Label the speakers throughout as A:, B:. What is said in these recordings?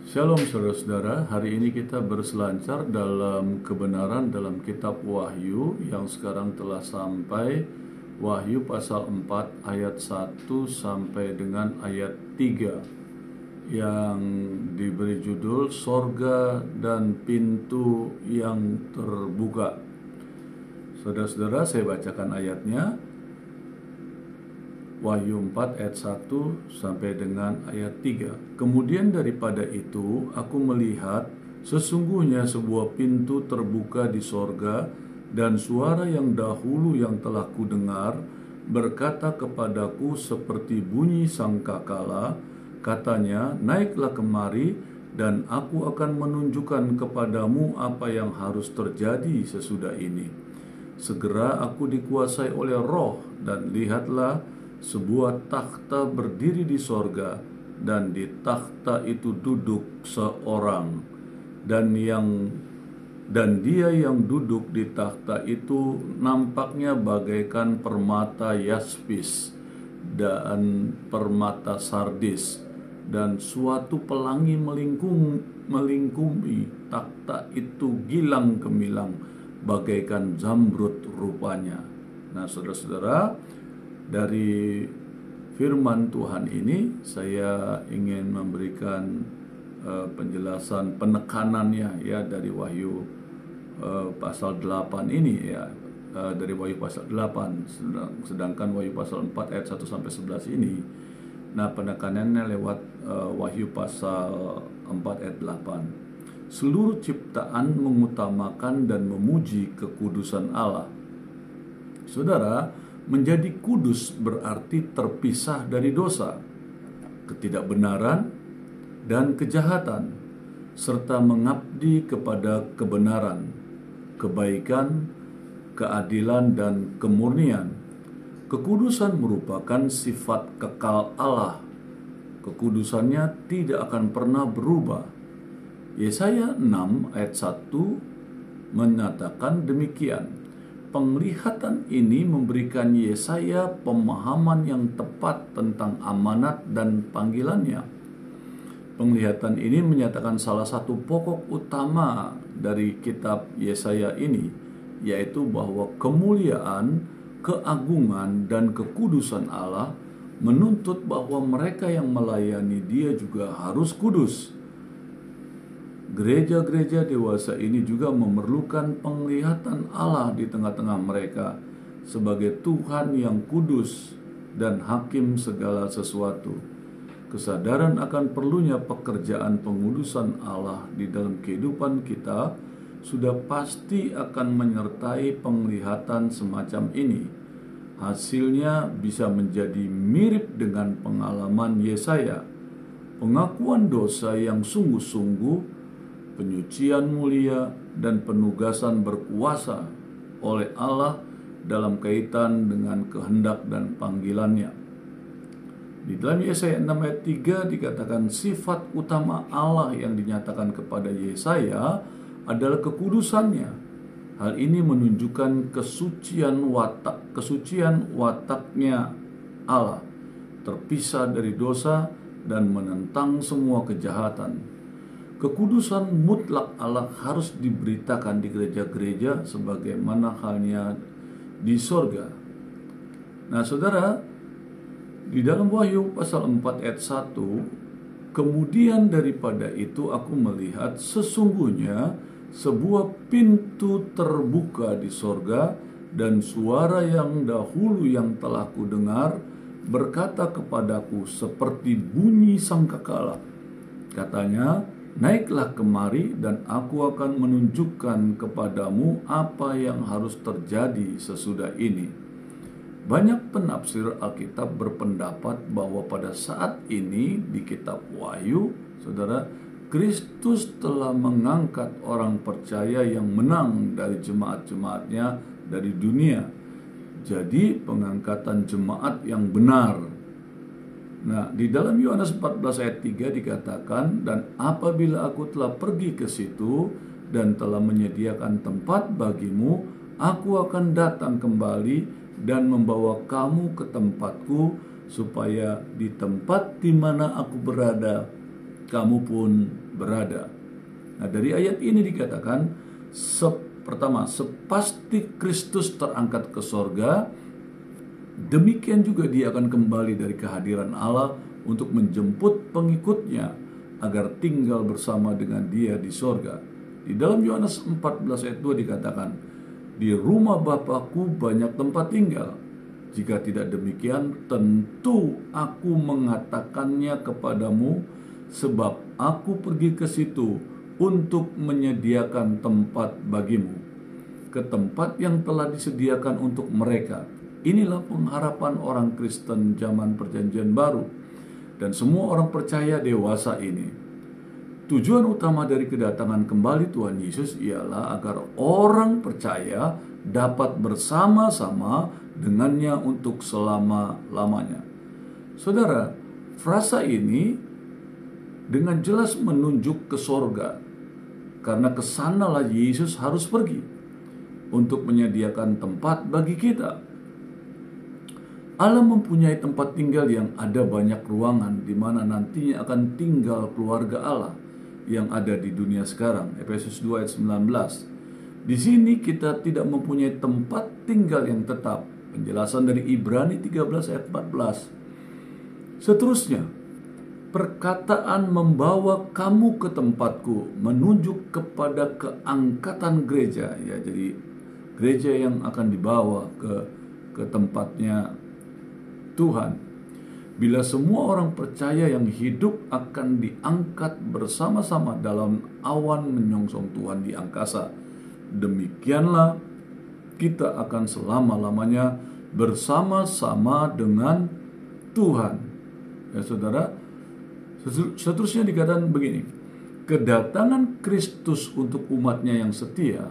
A: Shalom saudara-saudara, hari ini kita berselancar dalam kebenaran dalam kitab Wahyu yang sekarang telah sampai Wahyu pasal 4 ayat 1 sampai dengan ayat 3 yang diberi judul Sorga dan Pintu yang Terbuka. Saudara-saudara, saya bacakan ayatnya. Wahyu 4 ayat 1 sampai dengan ayat 3. Kemudian daripada itu aku melihat sesungguhnya sebuah pintu terbuka di sorga, dan suara yang dahulu yang telah kudengar berkata kepadaku seperti bunyi sangkakala. Katanya, naiklah kemari dan aku akan menunjukkan kepadamu apa yang harus terjadi sesudah ini. Segera aku dikuasai oleh Roh, dan lihatlah sebuah takhta berdiri di sorga, dan di takhta itu duduk seorang, dan dia yang duduk di takhta itu nampaknya bagaikan permata yaspis dan permata sardis, dan suatu pelangi melingkumi takhta itu gilang gemilang bagaikan zamrud rupanya. Nah, saudara-saudara, dari firman Tuhan ini saya ingin memberikan penjelasan penekanannya ya dari Wahyu pasal 8 ini ya, dari Wahyu pasal 8, sedangkan Wahyu pasal 4 ayat 1 sampai 11 ini. Nah, penekanannya lewat Wahyu pasal 4 ayat 8. Seluruh ciptaan mengutamakan dan memuji kekudusan Allah. Saudara, menjadi kudus berarti terpisah dari dosa, ketidakbenaran, dan kejahatan, serta mengabdi kepada kebenaran, kebaikan, keadilan, dan kemurnian. Kekudusan merupakan sifat kekal Allah. Kekudusannya tidak akan pernah berubah. Yesaya 6 ayat 1 menyatakan demikian. Penglihatan ini memberikan Yesaya pemahaman yang tepat tentang amanat dan panggilannya. Penglihatan ini menyatakan salah satu pokok utama dari kitab Yesaya ini, yaitu bahwa kemuliaan, keagungan, dan kekudusan Allah menuntut bahwa mereka yang melayani Dia juga harus kudus. Gereja-gereja dewasa ini juga memerlukan penglihatan Allah di tengah-tengah mereka sebagai Tuhan yang kudus dan hakim segala sesuatu. Kesadaran akan perlunya pekerjaan pengudusan Allah di dalam kehidupan kita sudah pasti akan menyertai penglihatan semacam ini. Hasilnya bisa menjadi mirip dengan pengalaman Yesaya, pengakuan dosa yang sungguh-sungguh, penyucian mulia, dan penugasan berkuasa oleh Allah dalam kaitan dengan kehendak dan panggilannya. Di dalam Yesaya 6 ayat 3 dikatakan sifat utama Allah yang dinyatakan kepada Yesaya adalah kekudusannya. Hal ini menunjukkan kesucian wataknya Allah, terpisah dari dosa dan menentang semua kejahatan. Kekudusan mutlak Allah harus diberitakan di gereja-gereja sebagaimana halnya di sorga. Nah, saudara, di dalam Wahyu pasal 4 ayat 1, kemudian daripada itu aku melihat sesungguhnya sebuah pintu terbuka di sorga, dan suara yang dahulu yang telah kudengar berkata kepadaku seperti bunyi sangkakala. Katanya, naiklah kemari dan aku akan menunjukkan kepadamu apa yang harus terjadi sesudah ini. Banyak penafsir Alkitab berpendapat bahwa pada saat ini di kitab Wahyu, saudara, Kristus telah mengangkat orang percaya yang menang dari jemaat-jemaatnya dari dunia. Jadi pengangkatan jemaat yang benar. Nah, di dalam Yohanes 14 ayat 3 dikatakan, dan apabila aku telah pergi ke situ dan telah menyediakan tempat bagimu, aku akan datang kembali dan membawa kamu ke tempatku, supaya di tempat di mana aku berada, kamu pun berada. Nah, dari ayat ini dikatakan, pertama, sepasti Kristus terangkat ke sorga, demikian juga dia akan kembali dari kehadiran Allah untuk menjemput pengikutnya agar tinggal bersama dengan dia di sorga. Di dalam Yohanes 14 ayat 2 dikatakan, di rumah Bapakku banyak tempat tinggal. Jika tidak demikian, tentu aku mengatakannya kepadamu, sebab aku pergi ke situ untuk menyediakan tempat bagimu, ke tempat yang telah disediakan untuk mereka. Inilah pengharapan orang Kristen zaman Perjanjian Baru dan semua orang percaya dewasa ini. Tujuan utama dari kedatangan kembali Tuhan Yesus ialah agar orang percaya dapat bersama-sama dengannya untuk selama-lamanya. Saudara, frasa ini dengan jelas menunjuk ke sorga, karena kesanalah Yesus harus pergi untuk menyediakan tempat bagi kita. Allah mempunyai tempat tinggal yang ada banyak ruangan di mana nantinya akan tinggal keluarga Allah yang ada di dunia sekarang. Efesus 2 ayat 19. Di sini kita tidak mempunyai tempat tinggal yang tetap. Penjelasan dari Ibrani 13 ayat 14. Seterusnya, perkataan membawa kamu ke tempatku menunjuk kepada keangkatan gereja, ya, jadi gereja yang akan dibawa ke tempatnya Tuhan. Bila semua orang percaya yang hidup akan diangkat bersama-sama dalam awan menyongsong Tuhan di angkasa, demikianlah kita akan selama-lamanya bersama-sama dengan Tuhan. Ya saudara, seterusnya dikatakan begini, kedatangan Kristus untuk umatnya yang setia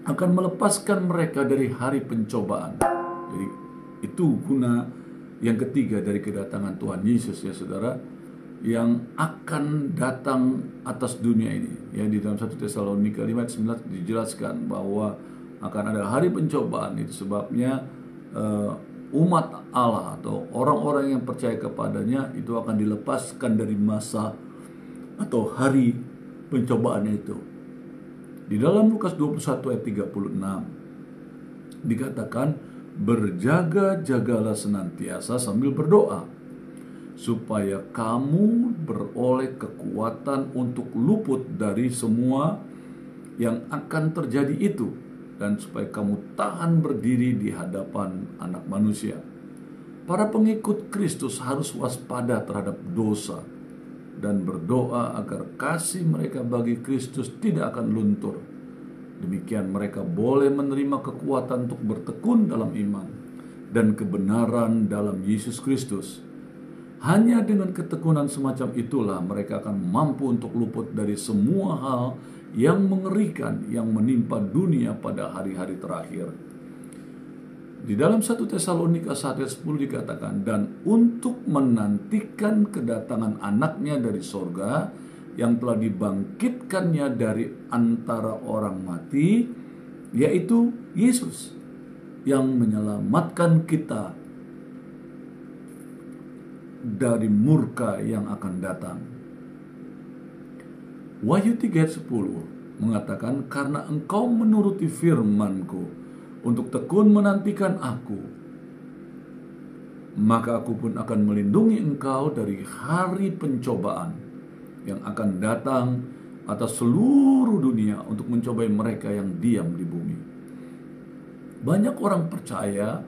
A: akan melepaskan mereka dari hari pencobaan. Jadi itu guna yang ketiga dari kedatangan Tuhan Yesus, ya saudara, yang akan datang atas dunia ini. Ya, di dalam 1 Tesalonika 5 ayat 9 dijelaskan bahwa akan ada hari pencobaan. Itu sebabnya umat Allah atau orang-orang yang percaya kepadanya itu akan dilepaskan dari masa atau hari pencobaan itu. Di dalam Lukas 21 ayat 36 dikatakan, berjaga-jagalah senantiasa sambil berdoa, supaya kamu beroleh kekuatan untuk luput dari semua yang akan terjadi itu, dan supaya kamu tahan berdiri di hadapan Anak Manusia. Para pengikut Kristus harus waspada terhadap dosa dan berdoa agar kasih mereka bagi Kristus tidak akan luntur. Demikian mereka boleh menerima kekuatan untuk bertekun dalam iman dan kebenaran dalam Yesus Kristus. Hanya dengan ketekunan semacam itulah mereka akan mampu untuk luput dari semua hal yang mengerikan yang menimpa dunia pada hari-hari terakhir. Di dalam 1 Tesalonika 1 ayat 10 dikatakan, dan untuk menantikan kedatangan anaknya dari sorga, yang telah dibangkitkannya dari antara orang mati, yaitu Yesus, yang menyelamatkan kita dari murka yang akan datang. Wahyu 3 ayat 10 mengatakan, karena engkau menuruti firman-Ku untuk tekun menantikan Aku, maka Aku pun akan melindungi engkau dari hari pencobaan yang akan datang atas seluruh dunia untuk mencobai mereka yang diam di bumi. Banyak orang percaya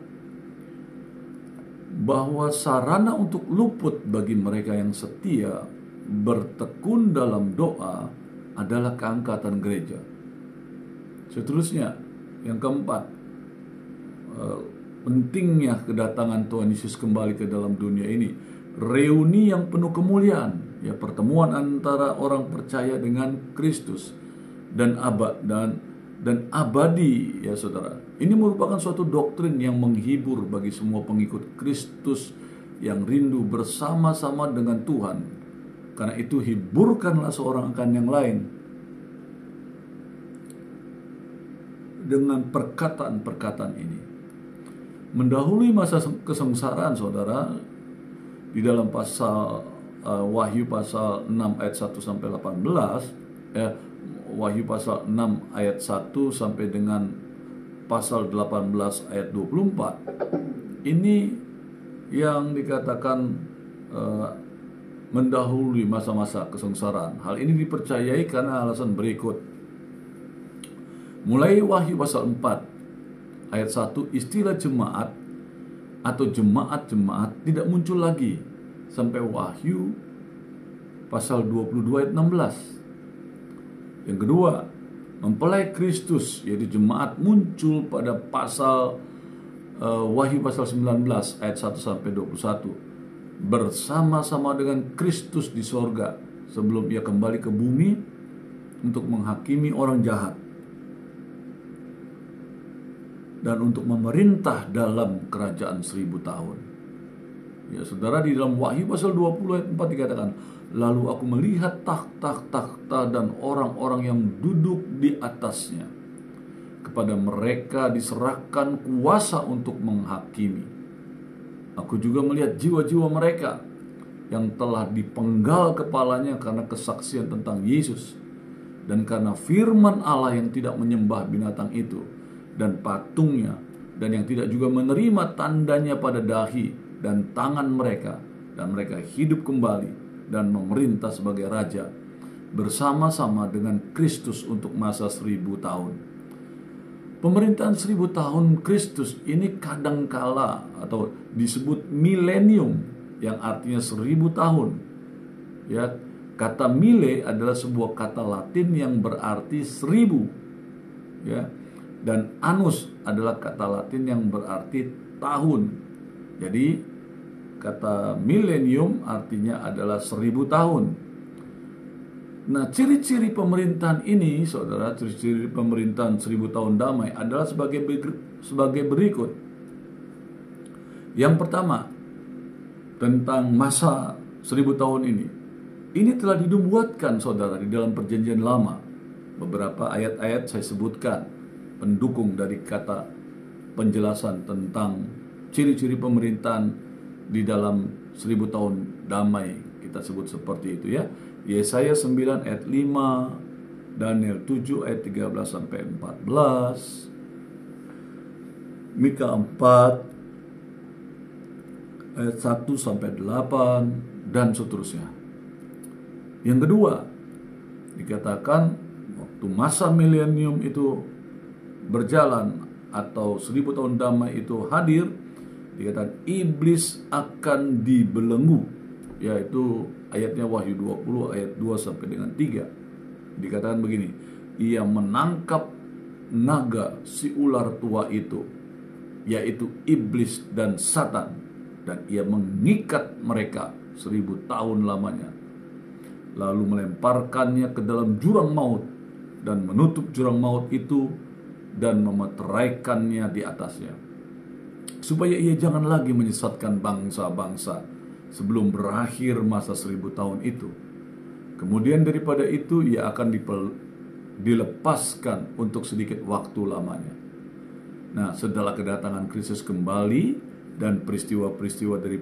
A: bahwa sarana untuk luput bagi mereka yang setia bertekun dalam doa adalah keangkatan gereja. Seterusnya, yang keempat, pentingnya kedatangan Tuhan Yesus kembali ke dalam dunia ini, reuni yang penuh kemuliaan, ya, pertemuan antara orang percaya dengan Kristus dan abadi, ya saudara. Ini merupakan suatu doktrin yang menghibur bagi semua pengikut Kristus yang rindu bersama-sama dengan Tuhan. Karena itu hiburkanlah seorang akan yang lain dengan perkataan-perkataan ini. Mendahului masa kesengsaraan, saudara, di dalam pasal Wahyu pasal 6 ayat 1 sampai 18, Wahyu pasal 6 ayat 1 sampai dengan pasal 18 ayat 24, ini yang dikatakan mendahului masa-masa kesengsaraan. Hal ini dipercayai karena alasan berikut. Mulai Wahyu pasal 4 ayat 1, istilah jemaat atau jemaat-jemaat tidak muncul lagi sampai Wahyu pasal 22 ayat 16. Yang kedua, mempelai Kristus yaitu jemaat muncul pada pasal Wahyu pasal 19 ayat 1 sampai 21, bersama-sama dengan Kristus di sorga sebelum ia kembali ke bumi untuk menghakimi orang jahat dan untuk memerintah dalam kerajaan 1000 tahun. Ya saudara, di dalam Wahyu pasal 20 ayat 4 dikatakan, lalu aku melihat takhta dan orang-orang yang duduk di atasnya. Kepada mereka diserahkan kuasa untuk menghakimi. Aku juga melihat jiwa-jiwa mereka yang telah dipenggal kepalanya karena kesaksian tentang Yesus dan karena firman Allah yang tidak menyembah binatang itu dan patungnya, dan yang tidak juga menerima tandanya pada dahi dan tangan mereka, dan mereka hidup kembali dan memerintah sebagai raja bersama-sama dengan Kristus untuk masa 1000 tahun. Pemerintahan 1000 tahun Kristus ini kadangkala atau disebut milenium, yang artinya 1000 tahun. Ya, kata mile adalah sebuah kata Latin yang berarti 1000. Ya, dan annus adalah kata Latin yang berarti tahun. Jadi kata milenium artinya adalah 1000 tahun. Nah, ciri-ciri pemerintahan ini, saudara, ciri-ciri pemerintahan 1000 tahun damai adalah sebagai berikut. Yang pertama, tentang masa 1000 tahun ini. Ini telah dinubuatkan, saudara, di dalam perjanjian lama. Beberapa ayat-ayat saya sebutkan pendukung dari kata penjelasan tentang ciri-ciri pemerintahan di dalam 1000 tahun damai. Kita sebut seperti itu ya. Yesaya 9 ayat 5, Daniel 7 ayat 13 sampai 14, Mika 4 ayat 1 sampai 8, dan seterusnya. Yang kedua, dikatakan waktu masa milenium itu berjalan atau 1000 tahun damai itu hadir, dikatakan iblis akan dibelenggu, yaitu ayatnya Wahyu 20 ayat 2 sampai dengan 3. Dikatakan begini, ia menangkap naga si ular tua itu, yaitu iblis dan Satan, dan ia mengikat mereka 1000 tahun lamanya, lalu melemparkannya ke dalam jurang maut dan menutup jurang maut itu dan memeteraikannya di atasnya, supaya ia jangan lagi menyesatkan bangsa-bangsa sebelum berakhir masa 1000 tahun itu. Kemudian daripada itu ia akan dilepaskan untuk sedikit waktu lamanya. Nah, setelah kedatangan Kristus kembali dan peristiwa-peristiwa dari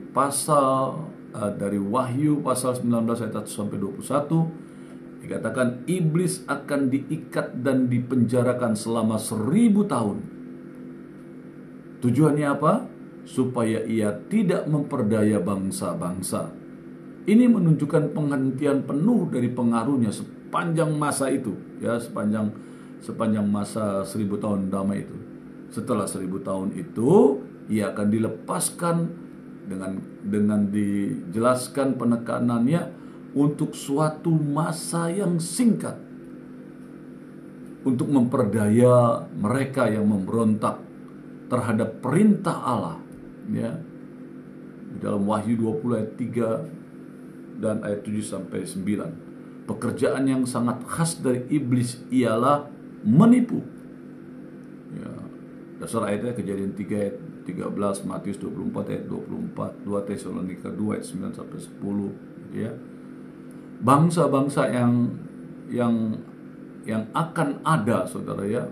A: dari Wahyu pasal 19 ayat 1 sampai 21, dikatakan iblis akan diikat dan dipenjarakan selama 1000 tahun. Tujuannya apa? Supaya ia tidak memperdaya bangsa-bangsa. Ini menunjukkan penghentian penuh dari pengaruhnya sepanjang masa itu, ya, sepanjang masa 1000 tahun damai itu. Setelah 1000 tahun itu, ia akan dilepaskan dengan dijelaskan penekanannya untuk suatu masa yang singkat untuk memperdaya mereka yang memberontak terhadap perintah Allah. Ya, di dalam Wahyu 20 ayat 3 dan ayat 7 sampai 9. Pekerjaan yang sangat khas dari iblis ialah menipu. Ya, dasar ayatnya Kejadian 3 ayat 13, Matius 24 ayat 24, 2 Tesalonika 2 ayat 9 sampai 10, gitu ya. Bangsa-bangsa yang akan ada, saudara ya,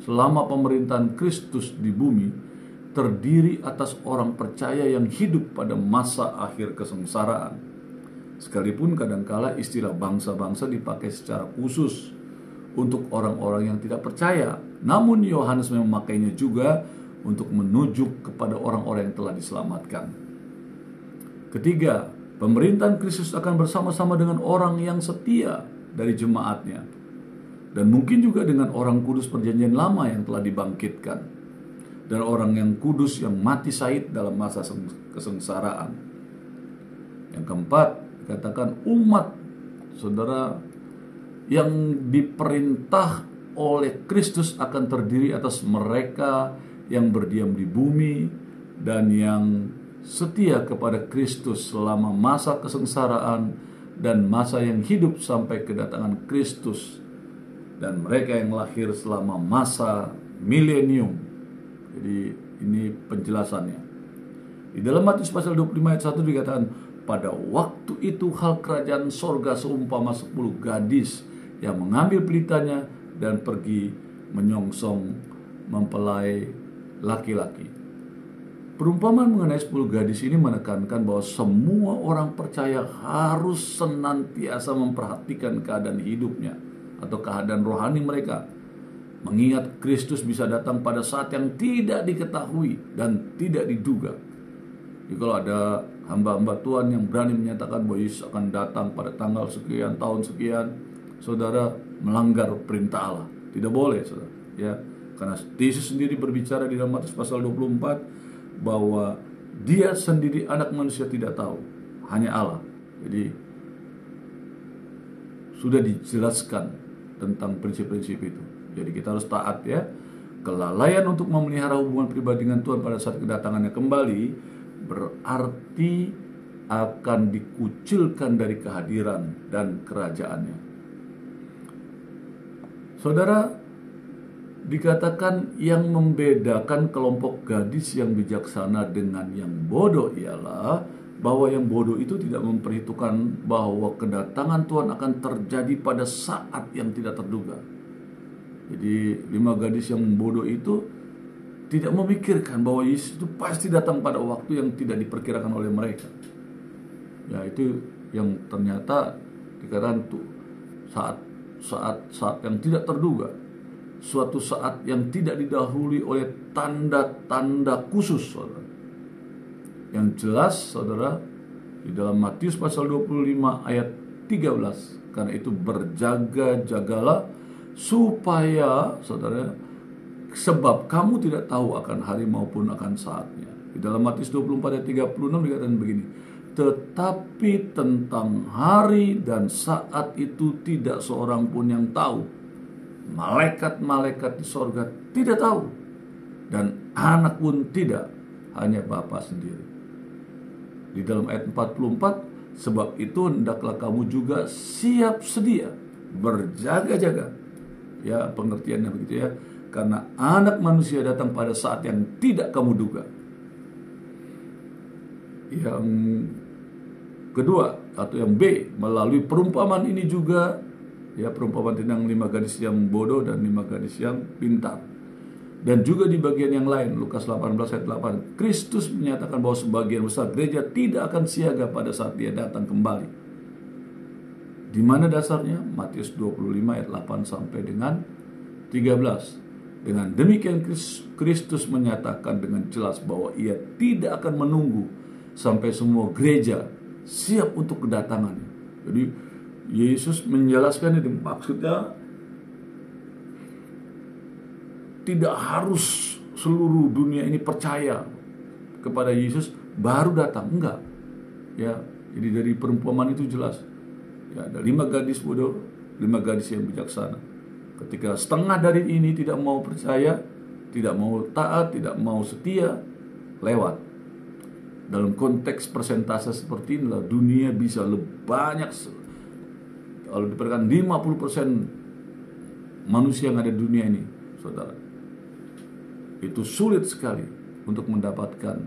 A: selama pemerintahan Kristus di bumi terdiri atas orang percaya yang hidup pada masa akhir kesengsaraan. Sekalipun kadangkala istilah bangsa-bangsa dipakai secara khusus untuk orang-orang yang tidak percaya, namun Yohanes memakainya juga untuk menuju kepada orang-orang yang telah diselamatkan. Ketiga, pemerintahan Kristus akan bersama-sama dengan orang yang setia dari jemaatnya, dan mungkin juga dengan orang kudus perjanjian lama yang telah dibangkitkan, dan orang yang kudus yang mati syahid dalam masa kesengsaraan. Yang keempat, dikatakan umat, saudara, yang diperintah oleh Kristus akan terdiri atas mereka yang berdiam di bumi dan yang setia kepada Kristus selama masa kesengsaraan dan masa yang hidup sampai kedatangan Kristus, dan mereka yang lahir selama masa milenium. Jadi ini penjelasannya. Di dalam Matius pasal 25 ayat 1 dikatakan, pada waktu itu hal kerajaan sorga seumpama 10 gadis yang mengambil pelitanya dan pergi menyongsong mempelai laki-laki. Perumpamaan mengenai 10 gadis ini menekankan bahwa semua orang percaya harus senantiasa memperhatikan keadaan hidupnya atau keadaan rohani mereka, mengingat Kristus bisa datang pada saat yang tidak diketahui dan tidak diduga. Jadi kalau ada hamba-hamba Tuhan yang berani menyatakan bahwa Yesus akan datang pada tanggal sekian, tahun sekian, saudara melanggar perintah Allah. Tidak boleh, saudara. Ya, karena Yesus sendiri berbicara di dalam Matius pasal 24 bahwa Dia sendiri anak manusia tidak tahu, hanya Allah. Jadi sudah dijelaskan tentang prinsip-prinsip itu. Jadi kita harus taat, ya. Kelalaian untuk memelihara hubungan pribadi dengan Tuhan pada saat kedatangannya kembali berarti akan dikucilkan dari kehadiran dan kerajaannya. Saudara, dikatakan yang membedakan kelompok gadis yang bijaksana dengan yang bodoh ialah bahwa yang bodoh itu tidak memperhitungkan bahwa kedatangan Tuhan akan terjadi pada saat yang tidak terduga. Jadi 5 gadis yang bodoh itu tidak memikirkan bahwa Yesus itu pasti datang pada waktu yang tidak diperkirakan oleh mereka. Ya, itu yang ternyata dikatakan tuh saat yang tidak terduga, suatu saat yang tidak didahului oleh tanda-tanda khusus, saudara. Yang jelas, saudara, di dalam Matius pasal 25 ayat 13, karena itu berjaga-jagalah supaya, saudara, sebab kamu tidak tahu akan hari maupun akan saatnya. Di dalam Matius 24 ayat 36 dikatakan begini, tetapi tentang hari dan saat itu tidak seorang pun yang tahu. Malaikat-malaikat di sorga tidak tahu, dan anak pun tidak, hanya Bapa sendiri. Di dalam ayat 44, sebab itu hendaklah kamu juga siap sedia, berjaga-jaga. Ya, pengertiannya begitu, ya. Karena anak manusia datang pada saat yang tidak kamu duga. Yang kedua, atau yang B, melalui perumpamaan ini juga, ya, perumpamaan tentang 5 gadis yang bodoh dan 5 gadis yang pintar. Dan juga di bagian yang lain, Lukas 18 ayat 8, Kristus menyatakan bahwa sebagian besar gereja tidak akan siaga pada saat Dia datang kembali. Di mana dasarnya? Matius 25 ayat 8 sampai dengan 13. Dengan demikian Kristus menyatakan dengan jelas bahwa Ia tidak akan menunggu sampai semua gereja siap untuk kedatangannya. Jadi Yesus menjelaskan ini, maksudnya tidak harus seluruh dunia ini percaya kepada Yesus baru datang, enggak. Ya, jadi dari perumpamaan itu jelas. Ya, ada 5 gadis bodoh, 5 gadis yang bijaksana. Ketika setengah dari ini tidak mau percaya, tidak mau taat, tidak mau setia, lewat. Dalam konteks persentase seperti inilah dunia bisa lebih banyak. Kalau diperkirakan 50% manusia yang ada di dunia ini, saudara, itu sulit sekali untuk mendapatkan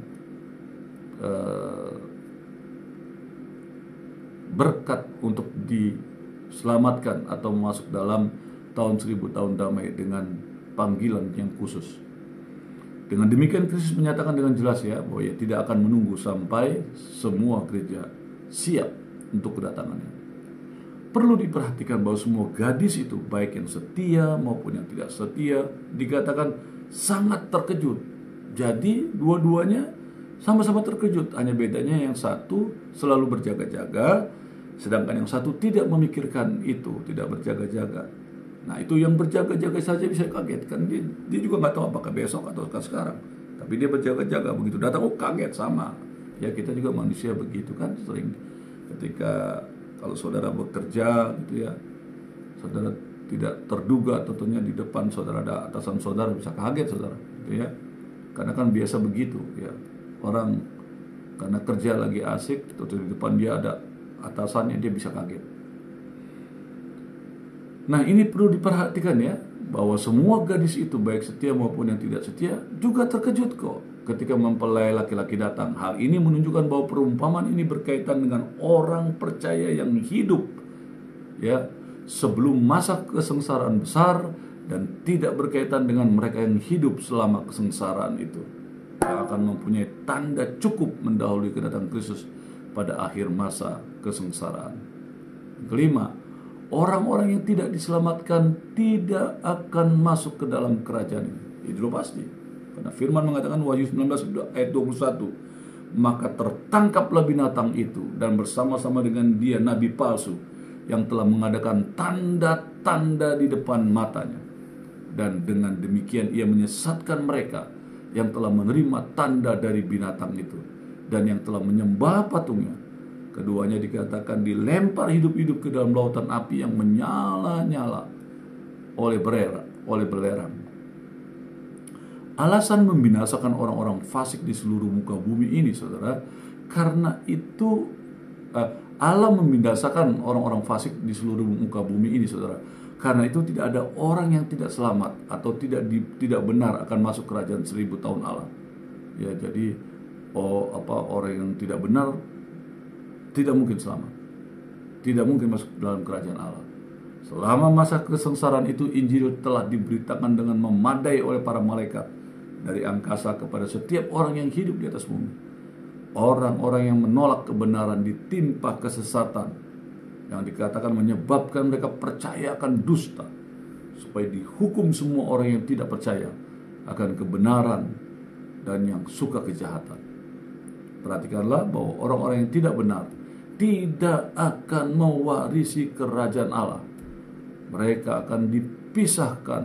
A: berkat untuk diselamatkan atau masuk dalam tahun 1000 tahun damai dengan panggilan yang khusus. Dengan demikian Kristus menyatakan dengan jelas, ya, bahwa Ia tidak akan menunggu sampai semua gereja siap untuk kedatangannya. Perlu diperhatikan bahwa semua gadis itu, baik yang setia maupun yang tidak setia, dikatakan sangat terkejut. Jadi dua-duanya sama-sama terkejut, hanya bedanya yang satu selalu berjaga-jaga, sedangkan yang satu tidak memikirkan itu, tidak berjaga-jaga. Nah, itu yang berjaga-jaga saja bisa kaget, kan dia juga nggak tahu apakah besok atau sekarang, tapi dia berjaga-jaga, begitu datang kaget. Sama ya, kita juga manusia begitu kan, sering ketika kalau saudara bekerja gitu ya, saudara tidak terduga tentunya di depan saudara ada atasan saudara, bisa kaget saudara gitu ya, karena kan biasa begitu ya, orang karena kerja lagi asik terus di depan dia ada atasannya, dia bisa kaget. Nah, ini perlu diperhatikan ya, bahwa semua gadis itu baik setia maupun yang tidak setia juga terkejut kok ketika mempelai laki-laki datang. Hal ini menunjukkan bahwa perumpamaan ini berkaitan dengan orang percaya yang hidup ya sebelum masa kesengsaraan besar, dan tidak berkaitan dengan mereka yang hidup selama kesengsaraan itu, yang akan mempunyai tanda cukup mendahului kedatangan Kristus pada akhir masa kesengsaraan. Kelima, orang-orang yang tidak diselamatkan tidak akan masuk ke dalam kerajaan ini. Itu pasti. Karena firman mengatakan Wahyu 19 ayat 21, maka tertangkaplah binatang itu dan bersama-sama dengan dia nabi palsu yang telah mengadakan tanda-tanda di depan matanya. Dan dengan demikian ia menyesatkan mereka yang telah menerima tanda dari binatang itu dan yang telah menyembah patungnya. Keduanya dikatakan dilempar hidup-hidup ke dalam lautan api yang menyala-nyala oleh belerang. Alasan membinasakan orang-orang fasik di seluruh muka bumi ini, saudara, karena itu Allah membinasakan orang-orang fasik di seluruh muka bumi ini, saudara. Karena itu tidak ada orang yang tidak selamat atau tidak benar akan masuk kerajaan 1000 tahun Allah. Ya, jadi orang yang tidak benar tidak mungkin selamat, tidak mungkin masuk dalam kerajaan Allah. Selama masa kesengsaraan itu, Injil telah diberitakan dengan memadai oleh para malaikat dari angkasa kepada setiap orang yang hidup di atas bumi. Orang-orang yang menolak kebenaran ditimpa kesesatan yang dikatakan menyebabkan mereka percaya akan dusta, supaya dihukum semua orang yang tidak percaya akan kebenaran dan yang suka kejahatan. Perhatikanlah bahwa orang-orang yang tidak benar tidak akan mewarisi kerajaan Allah. Mereka akan dipisahkan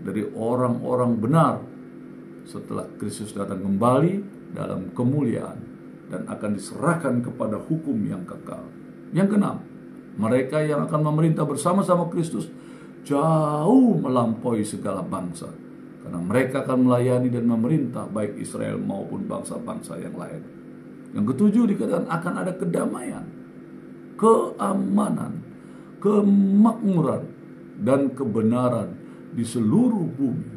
A: dari orang-orang benar setelah Kristus datang kembali dalam kemuliaan dan akan diserahkan kepada hukum yang kekal. Yang keenam, mereka yang akan memerintah bersama-sama Kristus jauh melampaui segala bangsa, karena mereka akan melayani dan memerintah baik Israel maupun bangsa-bangsa yang lain. Yang ketujuh dikatakan akan ada kedamaian, keamanan, kemakmuran, dan kebenaran di seluruh bumi.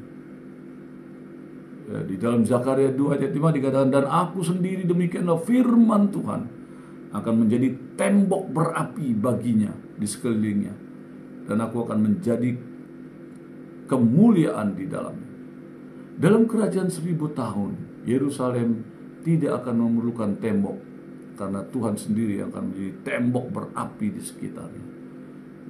A: Ya, di dalam Zakaria 2 ayat 5 dikatakan, dan aku sendiri demikianlah firman Tuhan akan menjadi tembok berapi baginya di sekelilingnya, dan aku akan menjadi kemuliaan di dalamnya. Dalam kerajaan 1000 tahun, Yerusalem tidak akan memerlukan tembok, karena Tuhan sendiri yang akan menjadi tembok berapi di sekitarnya.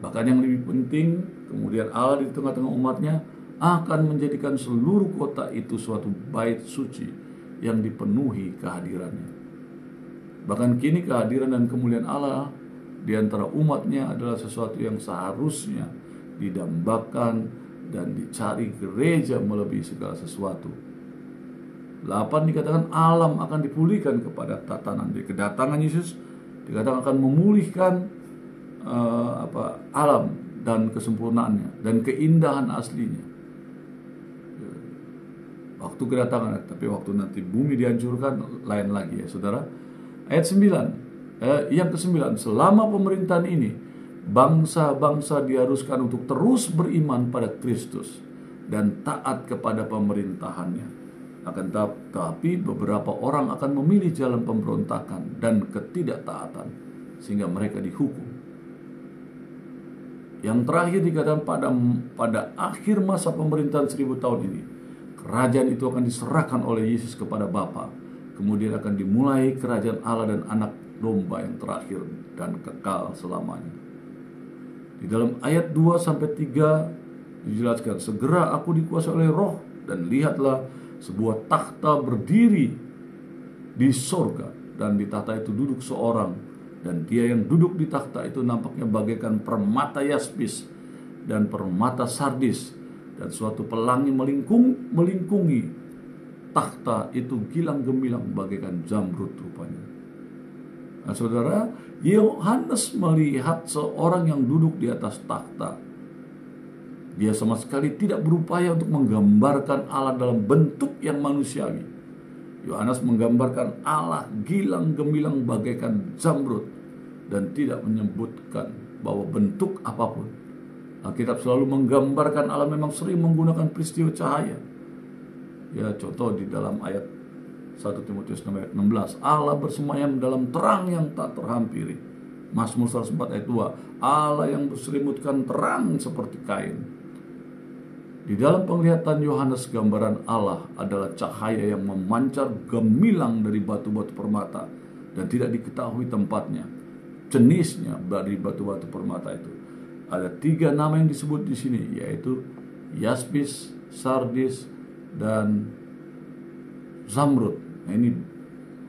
A: Bahkan yang lebih penting, kemudian Allah di tengah-tengah umatnya akan menjadikan seluruh kota itu suatu bait suci yang dipenuhi kehadirannya. Bahkan kini kehadiran dan kemuliaan Allah di antara umatnya adalah sesuatu yang seharusnya didambakan dan dicari gereja melebihi segala sesuatu. 8 dikatakan alam akan dipulihkan kepada tatanan. Di kedatangan Yesus dikatakan akan memulihkan alam dan kesempurnaannya dan keindahan aslinya. Waktu kedatangan, tapi waktu nanti bumi dihancurkan lain lagi ya, saudara. Ayat 9, yang ke-9, selama pemerintahan ini bangsa-bangsa diharuskan untuk terus beriman pada Kristus dan taat kepada pemerintahannya. Akan tetapi beberapa orang akan memilih jalan pemberontakan dan ketidaktaatan sehingga mereka dihukum. Yang terakhir dikatakan pada akhir masa pemerintahan 1000 tahun ini, kerajaan itu akan diserahkan oleh Yesus kepada Bapa. Kemudian akan dimulai kerajaan Allah dan Anak domba yang terakhir dan kekal selamanya. Di dalam ayat 2-3 dijelaskan, segera aku dikuasai oleh roh, dan lihatlah sebuah takhta berdiri di sorga, dan di takhta itu duduk seorang, dan dia yang duduk di takhta itu nampaknya bagaikan permata yaspis dan permata sardis, dan suatu pelangi melingkungi takhta itu gilang gemilang bagaikan zamrud rupanya. Nah, saudara, Yohanes melihat seorang yang duduk di atas takhta. Dia sama sekali tidak berupaya untuk menggambarkan Allah dalam bentuk yang manusiawi. Yohanes menggambarkan Allah gilang gemilang bagaikan zamrud dan tidak menyebutkan bahwa bentuk apapun. Alkitab selalu menggambarkan Allah memang sering menggunakan peristiwa cahaya. Ya, contoh di dalam ayat 1 Timotius 6 ayat 16, Allah bersemayam dalam terang yang tak terhampiri. Mazmur 104 ayat 2, Allah yang berselimutkan terang seperti kain. Di dalam penglihatan Yohanes, gambaran Allah adalah cahaya yang memancar gemilang dari batu-batu permata dan tidak diketahui tempatnya, jenisnya dari batu-batu permata itu. Ada 3 nama yang disebut di sini, yaitu yaspis, sardis, dan zamrud. Nah, ini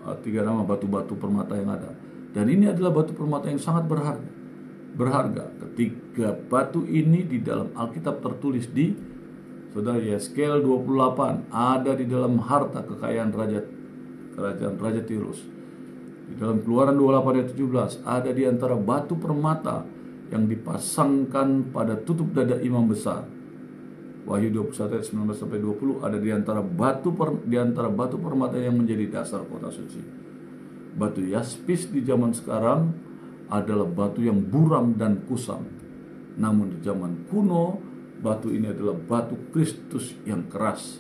A: 3 nama batu-batu permata yang ada. Dan ini adalah batu permata yang sangat berharga. Ketiga batu ini di dalam Alkitab tertulis di Saudara Yeskel 28, ada di dalam harta kekayaan kerajaan Raja Tirus. Di dalam Keluaran 28 ayat 17, ada di antara batu permata yang dipasangkan pada tutup dada imam besar. Wahyu 21 ayat 19-20, ada di antara batu permata yang menjadi dasar kota suci. Batu yaspis di zaman sekarang adalah batu yang buram dan kusam. Namun di zaman kuno, batu ini adalah batu Kristus yang keras,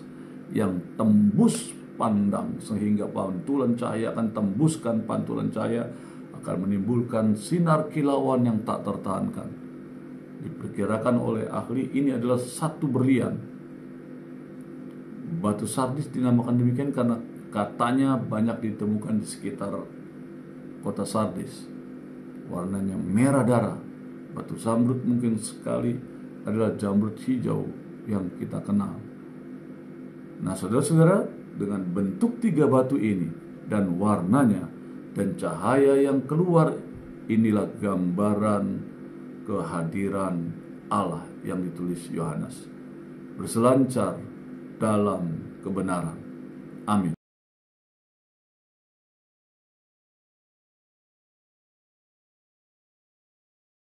A: yang tembus pandang, sehingga pantulan cahaya akan tembuskan pantulan cahaya, akan menimbulkan sinar kilauan yang tak tertahankan. Diperkirakan oleh ahli ini adalah satu berlian. Batu sardis dinamakan demikian karena katanya banyak ditemukan di sekitar kota Sardis. Warnanya merah darah. Batu zamrud mungkin sekali adalah zamrud hijau yang kita kenal. Nah, saudara-saudara, dengan bentuk 3 batu ini dan warnanya dan cahaya yang keluar, inilah gambaran kehadiran Allah yang ditulis Yohanes, berselancar dalam kebenaran. Amin.